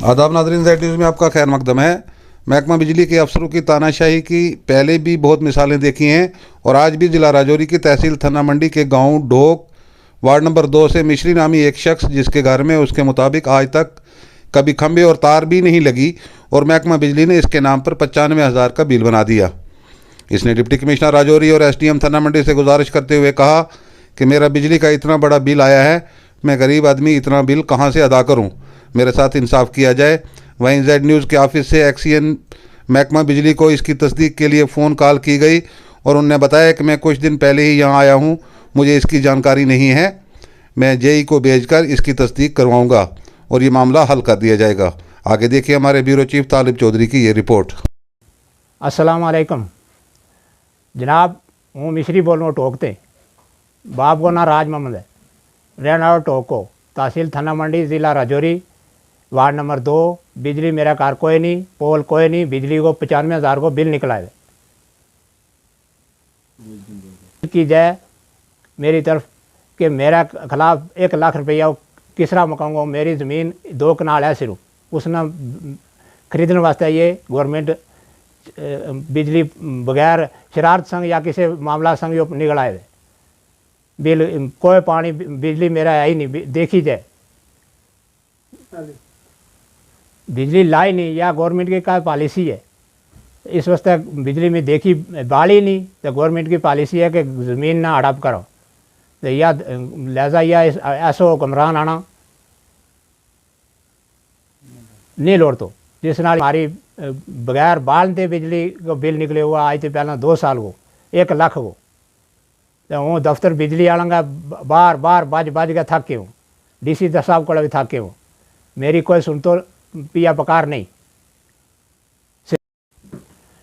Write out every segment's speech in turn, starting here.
आदाब नाज़रीन, Z news में आपका खैर मकदम है। महकमा बिजली के अफसरों की तानाशाही की पहले भी बहुत मिसालें देखी हैं और आज भी जिला राजौरी की तहसील थन्ना मंडी के गांव ढोक वार्ड नंबर 2 से मिश्री नामी एक शख्स, जिसके घर में उसके मुताबिक आज तक कभी खंभे और तार भी नहीं लगी और महकमा बिजली ने इसके नाम पर 95,000 का बिल बना दिया। इसने डिप्टी कमिश्नर राजौरी और एसडीएम थन्ना मंडी से गुजारिश करते हुए कहा कि मेरा बिजली का इतना बड़ा बिल आया है, मैं गरीब आदमी इतना बिल कहाँ से अदा करूँ, मेरे साथ इंसाफ किया जाए। वहीं जेड न्यूज़ के ऑफिस से एक्सीएन महकमा बिजली को इसकी तस्दीक के लिए फ़ोन कॉल की गई और उन्होंने बताया कि मैं कुछ दिन पहले ही यहाँ आया हूँ, मुझे इसकी जानकारी नहीं है, मैं जेई को भेजकर इसकी तस्दीक करवाऊँगा और ये मामला हल कर दिया जाएगा। आगे देखिए हमारे ब्यूरो चीफ तालिब चौधरी की ये रिपोर्ट। अस्सलाम वालेकुम जनाब, हूँ मिश्री बोलूँ टोकते बाप को ना राज मोहम्मद है, रहना टोको तहसील थन्ना मंडी ज़िला राजौरी वार्ड नंबर 2। बिजली मेरा कार कोई नहीं, पोल कोई नहीं, बिजली को 95,000 को बिल निकला है। की जाए मेरी तरफ कि मेरा खिलाफ 1 लाख रुपया किसरा मकाऊंगा। मेरी ज़मीन 2 कनाल है सिर्फ, उसने खरीदने वास्ते ये गवर्नमेंट बिजली बगैर शरारत संग या किसी मामला संग जो निकला है बिल। कोई पानी बिजली मेरा है ही नहीं, देखी जाए बिजली लाई नहीं, या गवर्नमेंट की क्या पॉलिसी है इस वास्ते बिजली में देखी बाल ही नहीं। तो गवर्नमेंट की पॉलिसी है कि ज़मीन ना हड़प करो, तो या लिहाजा या ऐसा हुक्मरान आना नहीं लोड़ तो जिस नाल हमारी बगैर बाल ते बिजली को बिल निकले हुआ आज तो पहला 2 साल को 1 लाख को। तो हूँ दफ्तर बिजली आलूँगा बार बार बज के थक के हूँ, DC साहब को भी थक के हूँ, मेरी कोई सुन तो पिया पकार नहीं।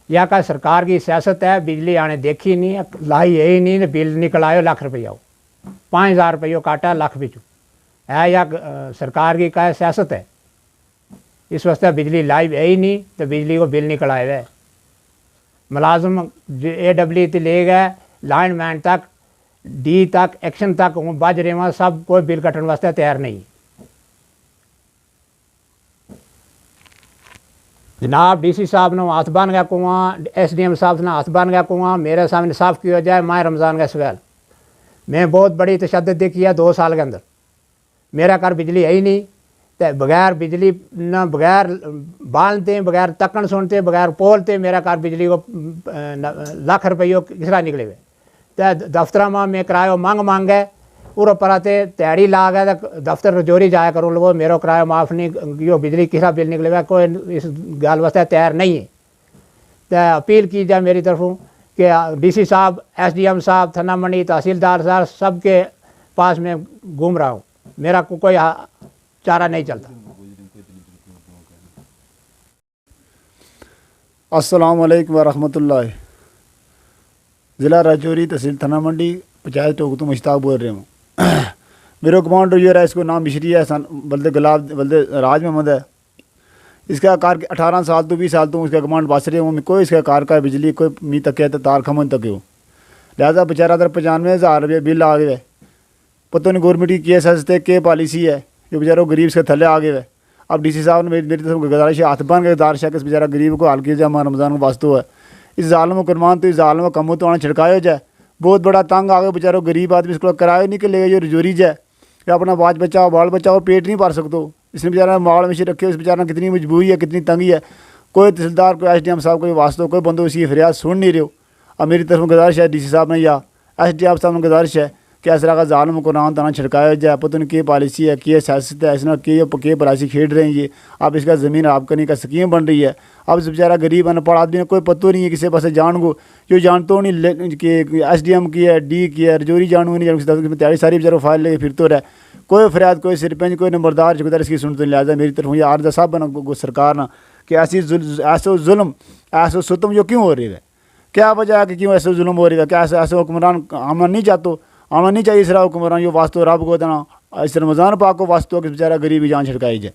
या का सरकार की सियासत है, बिजली आने देखी नहीं, लाई है ही नहीं, बिल निकल आयो लाख रुपया, 5,000 रुपये काटा लाख बिचू है, या सरकार की क्या सियासत है। इस वास्ते बिजली लाई है ही नहीं, तो बिजली को बिल निकल आए है। मुलाजम AW ते ले गए लाइन मैन तक, D तक, एक्शन तक हूँ बज रहे वहाँ, सब कोई बिल कटने वास्ते तैयार नहीं। जनाब DC साहब ने हाथ बन गया कुआँ, SDM साहब ने हाथ बन गया कुआँ, मेरे सामने साफ़ किया जाए। माह रमज़ान का सवाल मैं बहुत बड़ी तशद्दुद देखी है 2 साल के अंदर। मेरा घर बिजली है ही नहीं, तो बगैर बिजली न बगैर बालते, बगैर तकन सुनते, बगैर पोलते मेरा घर बिजली को लाख रुपये किसरा निकले हुए। तो दफ्तर में मैं किराया मांग गए पूरा पराते तैयारी ला गया, तो दफ्तर रजौरी जाया करूँ वो मेरा किराया माफ़ नहीं, यो बिजली किसरा बिल निकले हुआ, कोई इस गल वास्ते तैयार नहीं है। तो अपील की जाए मेरी तरफों कि DC साहब, SDM साहब, थन्ना मंडी तहसीलदार साहब, सबके पास में घूम रहा हूँ, मेरा कोई चारा नहीं चलता। अस्सलाम वालेकुम वरहमतुल्लाह। ज़िला राजौरी तहसील थन्ना मंडी पंचायत टोकतू मुश्ताक बोल रहा हूँ। मेरा कमांडर ये रहा, इसको नाम मिश्री है, बल्दे गुलाब बल्दे राज मोहम्मद है। इसका कार 18 साल तो 20 साल तो उसका कमांड बस रहे हूँ, कोई इसका कार का बिजली कोई मी तक है तो तार खमन तक हो। लिहाजा बेचारा 95,000 रुपये बिल आ गए। पता नहीं गवर्नमेंट की क्या सस्ते क्या पॉलिसी है, जो बेचारा गरीब इसके थले आ गए। अब DC साहब ने मेरी तरफ गुजारिश है, हाथ बन के गुजारिश है कि इस बेचारा गरीब को हल किया जाए, माह रमज़ान को वास्तव है। इस जालम कुरबान तो इस जालम कमों तो आना छिड़काया जाए। बहुत बड़ा तंग आ गया बेचारा गरीब आदमी, इसको किराया नहीं कि ले जो रजौरी जाए या अपना बाल बच्चा वो पेट नहीं भर सकते। इसने बेचारा माल मिशी रखे, इस बेचारा कितनी मजबूरी है, कितनी तंगी है। कोई तहसीलदार, कोई SDM साहब, कोई वास्तव कोई बंदो इसकी फरियाद सुन नहीं रहे हो। अब मेरी तरफ गुजारिश है DC साहब ने या SDM साहब ने गुजारिश है कि इस तरह का जालम कुरान ताना छिड़काया जाए। पता नहीं क्या पॉलिसी है, क्या सियासत है, इसने के परासी खेल रहे हैं ये। अब इसका ज़मीन आप करने का स्कीम बन रही है। अब इस बेचारा गरीब अनपढ़ आदमी ने कोई पता नहीं है किसी पास जान को, जो जानते नहीं कि SDM की है, D की है, रजौरी जानू नहीं जान तैयारी सारी बेचारा फाइल लेके फिरते रहे। कोई फरियाद, कोई सरपंच, कोई नंबरदार जुगदार इसकी सुनते नहीं। लिहाजा मेरी तरफ ये आर्ज साहब बना सरकार ना कि ऐसा जुल्म ऐसा सुतम जो क्यों हो रही है, क्या वजह है कि क्यों ऐसे जुल्म हो रही है, क्या ऐसे हुक्मरान आना नहीं चाहते, आना नहीं चाहिए। इस तरह हुक्मरान जो वास्तव रब को देना, इस रमज़ान पाक को वास्तव कि बेचारा गरीबी जान छिड़काई जाए।